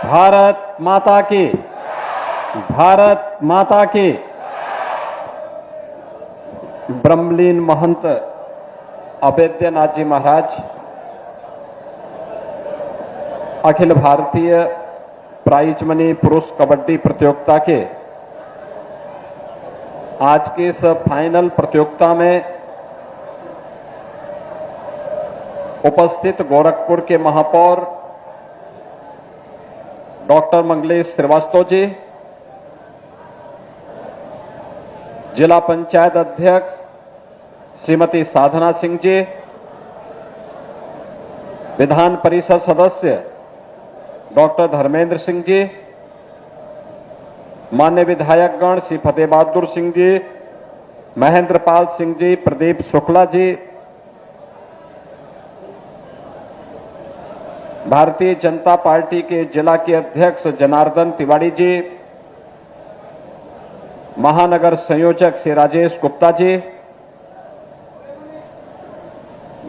भारत माता की, भारत माता की। ब्रह्मलीन महंत अभेद्यनाथ जी महाराज अखिल भारतीय प्राइज मनी पुरुष कबड्डी प्रतियोगिता के आज के इस फाइनल प्रतियोगिता में उपस्थित गोरखपुर के महापौर डॉक्टर मंगलेश श्रीवास्तव जी, जिला पंचायत अध्यक्ष श्रीमती साधना सिंह जी, विधान परिषद सदस्य डॉक्टर धर्मेंद्र सिंह जी, मान्य विधायकगण श्री फतेह बहादुर सिंह जी, महेंद्र पाल सिंह जी, प्रदीप शुक्ला जी, भारतीय जनता पार्टी के जिला के अध्यक्ष जनार्दन तिवारी जी, महानगर संयोजक श्री राजेश गुप्ता जी,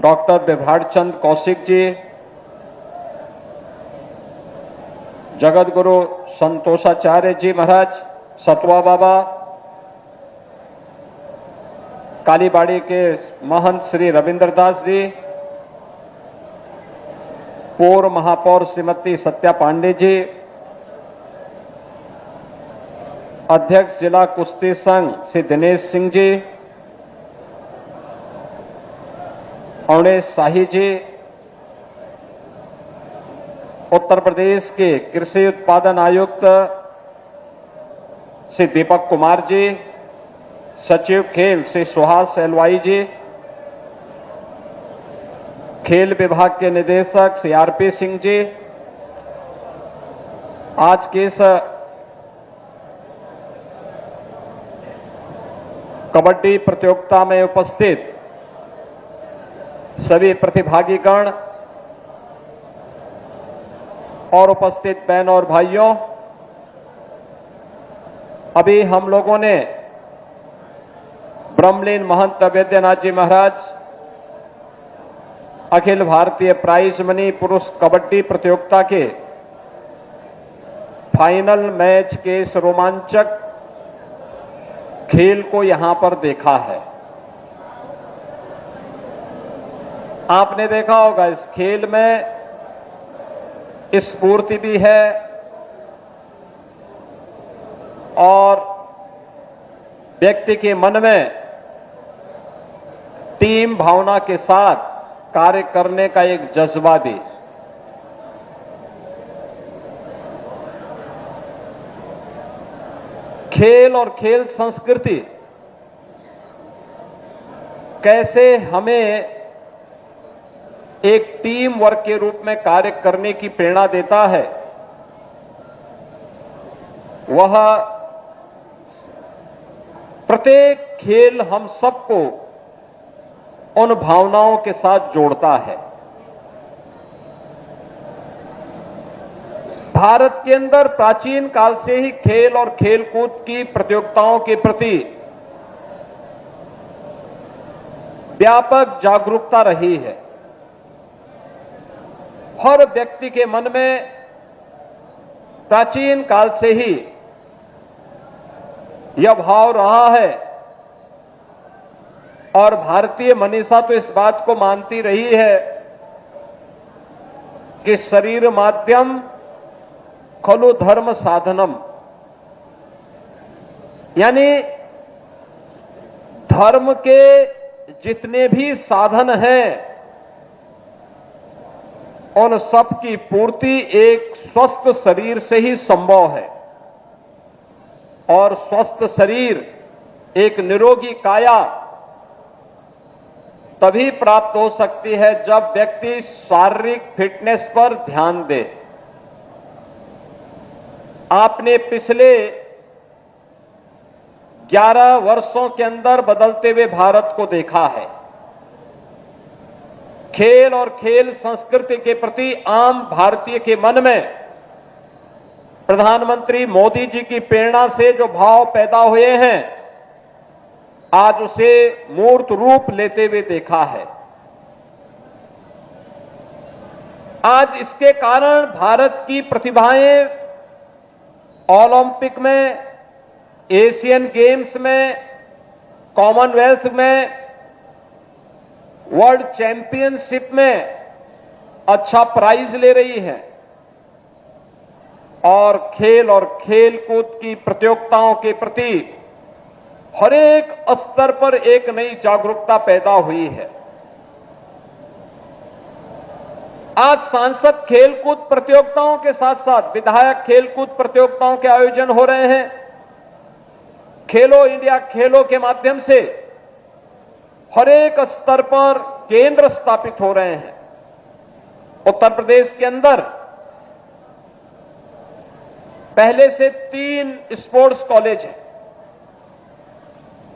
डॉक्टर विभाड़ चंद कौशिक जी, जगत गुरु संतोषाचार्य जी महाराज सतवा बाबा, कालीबाड़ी के महंत श्री रविंद्र दास जी, पूर्व महापौर श्रीमती सत्या पांडे जी, अध्यक्ष जिला कुश्ती संघ श्री दिनेश सिंह जी, अवनेश शाही जी, उत्तर प्रदेश के कृषि उत्पादन आयुक्त श्री दीपक कुमार जी, सचिव खेल श्री सुहास एलवाई जी, खेल विभाग के निदेशक श्री आरपी सिंह जी, आज के इस कबड्डी प्रतियोगिता में उपस्थित सभी प्रतिभागीगण और उपस्थित बहनों और भाइयों, अभी हम लोगों ने ब्रह्मलीन महंत अभेद्यनाथ जी महाराज अखिल भारतीय प्राइज मनी पुरुष कबड्डी प्रतियोगिता के फाइनल मैच के इस रोमांचक खेल को यहां पर देखा है। आपने देखा होगा इस खेल में स्फूर्ति भी है और व्यक्ति के मन में टीम भावना के साथ कार्य करने का एक जज्बा भी। खेल और खेल संस्कृति कैसे हमें एक टीम वर्क के रूप में कार्य करने की प्रेरणा देता है, वह प्रत्येक खेल हम सबको उन भावनाओं के साथ जोड़ता है। भारत के अंदर प्राचीन काल से ही खेल और खेलकूद की प्रतियोगिताओं के प्रति व्यापक जागरूकता रही है। हर व्यक्ति के मन में प्राचीन काल से ही यह भाव रहा है और भारतीय मनीषा तो इस बात को मानती रही है कि शरीर माध्यम खलु धर्म साधनम, यानी धर्म के जितने भी साधन हैं उन सब की पूर्ति एक स्वस्थ शरीर से ही संभव है और स्वस्थ शरीर, एक निरोगी काया तभी प्राप्त हो सकती है जब व्यक्ति शारीरिक फिटनेस पर ध्यान दे। आपने पिछले 11 वर्षों के अंदर बदलते हुए भारत को देखा है। खेल और खेल संस्कृति के प्रति आम भारतीय के मन में प्रधानमंत्री मोदी जी की प्रेरणा से जो भाव पैदा हुए हैं, आज उसे मूर्त रूप लेते हुए देखा है। आज इसके कारण भारत की प्रतिभाएं ओलंपिक में, एशियन गेम्स में, कॉमनवेल्थ में, वर्ल्ड चैंपियनशिप में अच्छा प्राइज ले रही है और खेल-कूद की प्रतियोगिताओं के प्रति हर एक स्तर पर एक नई जागरूकता पैदा हुई है। आज सांसद खेलकूद प्रतियोगिताओं के साथ साथ विधायक खेलकूद प्रतियोगिताओं के आयोजन हो रहे हैं। खेलो इंडिया खेलों के माध्यम से हर एक स्तर पर केंद्र स्थापित हो रहे हैं। उत्तर प्रदेश के अंदर पहले से 3 स्पोर्ट्स कॉलेज हैं।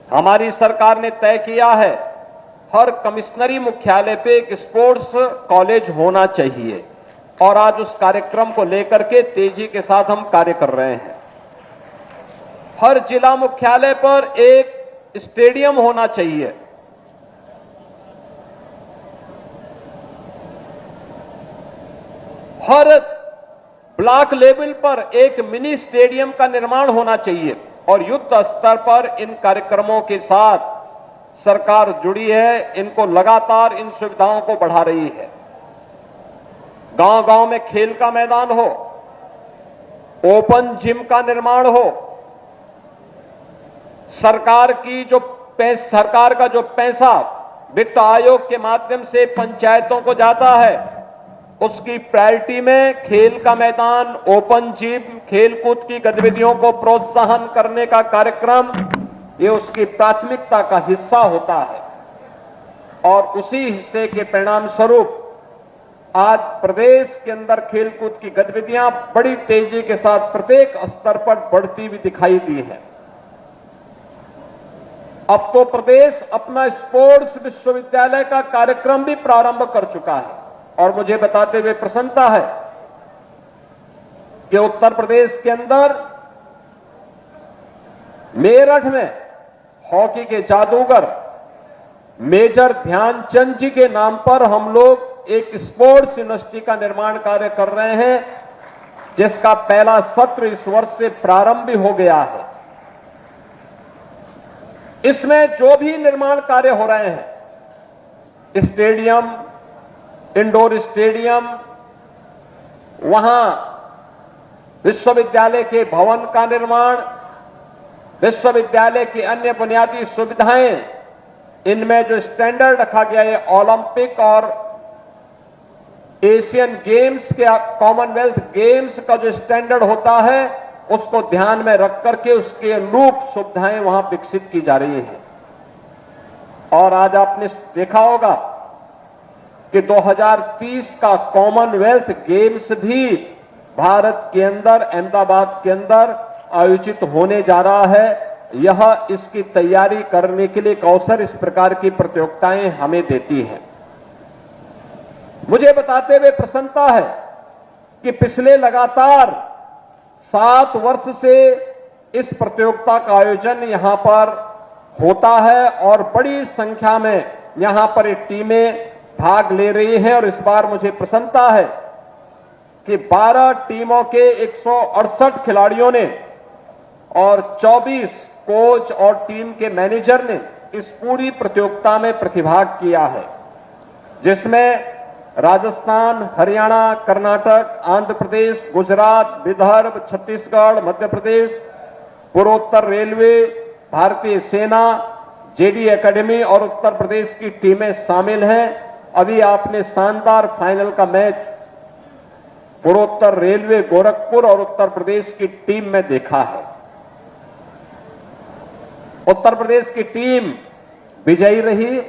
हमारी सरकार ने तय किया है हर कमिश्नरी मुख्यालय पे एक स्पोर्ट्स कॉलेज होना चाहिए और आज उस कार्यक्रम को लेकर के तेजी के साथ हम कार्य कर रहे हैं। हर जिला मुख्यालय पर एक स्टेडियम होना चाहिए। हर ब्लॉक लेवल पर एक मिनी स्टेडियम का निर्माण होना चाहिए और युद्ध स्तर पर इन कार्यक्रमों के साथ सरकार जुड़ी है। इनको लगातार इन सुविधाओं को बढ़ा रही है। गांव-गांव में खेल का मैदान हो, ओपन जिम का निर्माण हो, सरकार का जो पैसा वित्त आयोग के माध्यम से पंचायतों को जाता है उसकी प्रायोरिटी में खेल का मैदान, ओपन जिम, खेलकूद की गतिविधियों को प्रोत्साहन करने का कार्यक्रम ये उसकी प्राथमिकता का हिस्सा होता है और उसी हिस्से के परिणाम स्वरूप आज प्रदेश के अंदर खेलकूद की गतिविधियां बड़ी तेजी के साथ प्रत्येक स्तर पर बढ़ती हुई दिखाई दी है। अब तो प्रदेश अपना स्पोर्ट्स विश्वविद्यालय का कार्यक्रम भी प्रारंभ कर चुका है और मुझे बताते हुए प्रसन्नता है कि उत्तर प्रदेश के अंदर मेरठ में हॉकी के जादूगर मेजर ध्यानचंद जी के नाम पर हम लोग एक स्पोर्ट्स यूनिवर्सिटी का निर्माण कार्य कर रहे हैं जिसका पहला सत्र इस वर्ष से प्रारंभ भी हो गया है। इसमें जो भी निर्माण कार्य हो रहे हैं, स्टेडियम, इंडोर स्टेडियम, वहां विश्वविद्यालय के भवन का निर्माण, विश्वविद्यालय की अन्य बुनियादी सुविधाएं, इनमें जो स्टैंडर्ड रखा गया है ओलंपिक और एशियन गेम्स के, कॉमनवेल्थ गेम्स का जो स्टैंडर्ड होता है उसको ध्यान में रख करके उसके अनुरूप सुविधाएं वहां विकसित की जा रही हैं। और आज आपने देखा होगा कि 2030 का कॉमनवेल्थ गेम्स भी भारत के अंदर, अहमदाबाद के अंदर आयोजित होने जा रहा है। यह इसकी तैयारी करने के लिए एक अवसर इस प्रकार की प्रतियोगिताएं हमें देती हैं। मुझे बताते हुए प्रसन्नता है कि पिछले लगातार 7 वर्ष से इस प्रतियोगिता का आयोजन यहां पर होता है और बड़ी संख्या में यहां पर एक टीमें भाग ले रही हैं और इस बार मुझे प्रसन्नता है कि 12 टीमों के 168 खिलाड़ियों ने और 24 कोच और टीम के मैनेजर ने इस पूरी प्रतियोगिता में प्रतिभाग किया है, जिसमें राजस्थान, हरियाणा, कर्नाटक, आंध्र प्रदेश, गुजरात, विदर्भ, छत्तीसगढ़, मध्य प्रदेश, पूर्वोत्तर रेलवे, भारतीय सेना, जेडी एकेडमी और उत्तर प्रदेश की टीमें शामिल हैं। अभी आपने शानदार फाइनल का मैच पूर्वोत्तर रेलवे गोरखपुर और उत्तर प्रदेश की टीम में देखा है। उत्तर प्रदेश की टीम विजयी रही,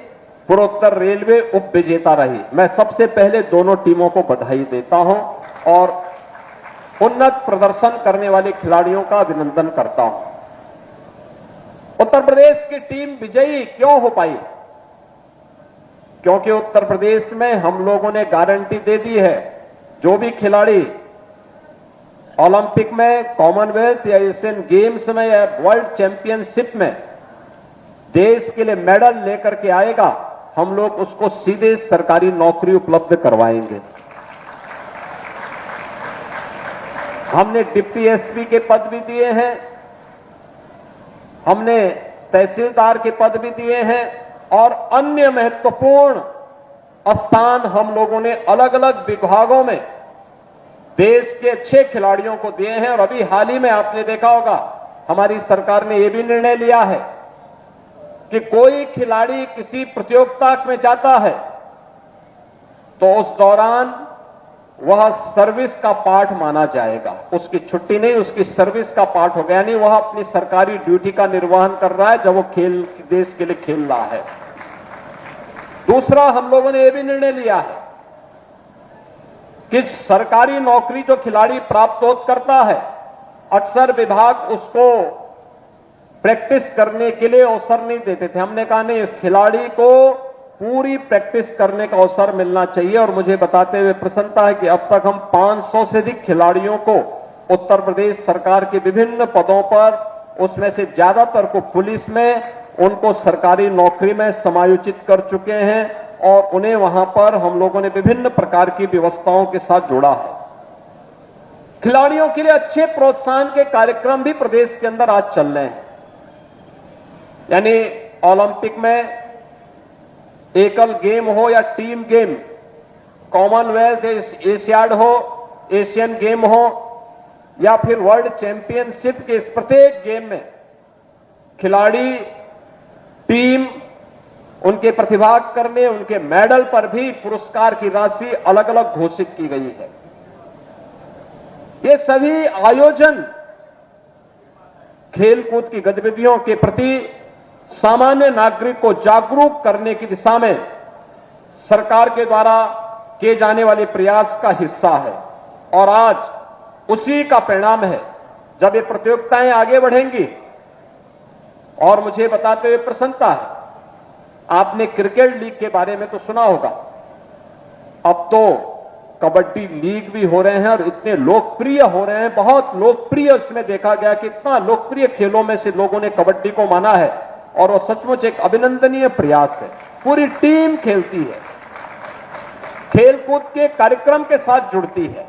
पूर्वोत्तर रेलवे उप विजेता रही। मैं सबसे पहले दोनों टीमों को बधाई देता हूं और उन्नत प्रदर्शन करने वाले खिलाड़ियों का अभिनंदन करता हूं। उत्तर प्रदेश की टीम विजयी क्यों हो पाई? क्योंकि उत्तर प्रदेश में हम लोगों ने गारंटी दे दी है, जो भी खिलाड़ी ओलंपिक में, कॉमनवेल्थ या एशियन गेम्स में या वर्ल्ड चैंपियनशिप में देश के लिए मेडल लेकर के आएगा, हम लोग उसको सीधे सरकारी नौकरी उपलब्ध करवाएंगे। हमने डिप्टी एसपी के पद भी दिए हैं, हमने तहसीलदार के पद भी दिए हैं और अन्य महत्वपूर्ण स्थान हम लोगों ने अलग अलग विभागों में देश के अच्छे खिलाड़ियों को दिए हैं। और अभी हाल ही में आपने देखा होगा हमारी सरकार ने यह भी निर्णय लिया है कि कोई खिलाड़ी किसी प्रतियोगिता में जाता है तो उस दौरान वह सर्विस का पार्ट माना जाएगा, उसकी छुट्टी नहीं, उसकी सर्विस का पार्ट हो गया, यानी वह अपनी सरकारी ड्यूटी का निर्वहन कर रहा है जब वो देश के लिए खेल रहा है। दूसरा, हम लोगों ने यह भी निर्णय लिया है कि सरकारी नौकरी जो खिलाड़ी प्राप्त करता है, अक्सर विभाग उसको प्रैक्टिस करने के लिए अवसर नहीं देते थे। हमने कहा नहीं, इस खिलाड़ी को पूरी प्रैक्टिस करने का अवसर मिलना चाहिए। और मुझे बताते हुए प्रसन्नता है कि अब तक हम 500 से अधिक खिलाड़ियों को उत्तर प्रदेश सरकार के विभिन्न पदों पर, उसमें से ज्यादातर को पुलिस में, उनको सरकारी नौकरी में समायोजित कर चुके हैं और उन्हें वहां पर हम लोगों ने विभिन्न प्रकार की व्यवस्थाओं के साथ जोड़ा है। खिलाड़ियों के लिए अच्छे प्रोत्साहन के कार्यक्रम भी प्रदेश के अंदर आज चल रहे हैं, यानी ओलंपिक में एकल गेम हो या टीम गेम, कॉमनवेल्थ एशियाड हो, एशियन गेम हो या फिर वर्ल्ड चैंपियनशिप के इस प्रत्येक गेम में खिलाड़ी, टीम, उनके प्रतिभाग करने, उनके मेडल पर भी पुरस्कार की राशि अलग अलग घोषित की गई है। ये सभी आयोजन खेलकूद की गतिविधियों के प्रति सामान्य नागरिक को जागरूक करने की दिशा में सरकार के द्वारा किए जाने वाले प्रयास का हिस्सा है और आज उसी का परिणाम है जब ये प्रतियोगिताएं आगे बढ़ेंगी। और मुझे बताते हुए प्रसन्नता है, आपने क्रिकेट लीग के बारे में तो सुना होगा, अब तो कबड्डी लीग भी हो रहे हैं और इतने लोकप्रिय हो रहे हैं, बहुत लोकप्रिय। इसमें देखा गया कि इतना लोकप्रिय खेलों में से लोगों ने कबड्डी को माना है और वो सचमुच एक अभिनंदनीय प्रयास है। पूरी टीम खेलती है, खेलकूद के कार्यक्रम के साथ जुड़ती है।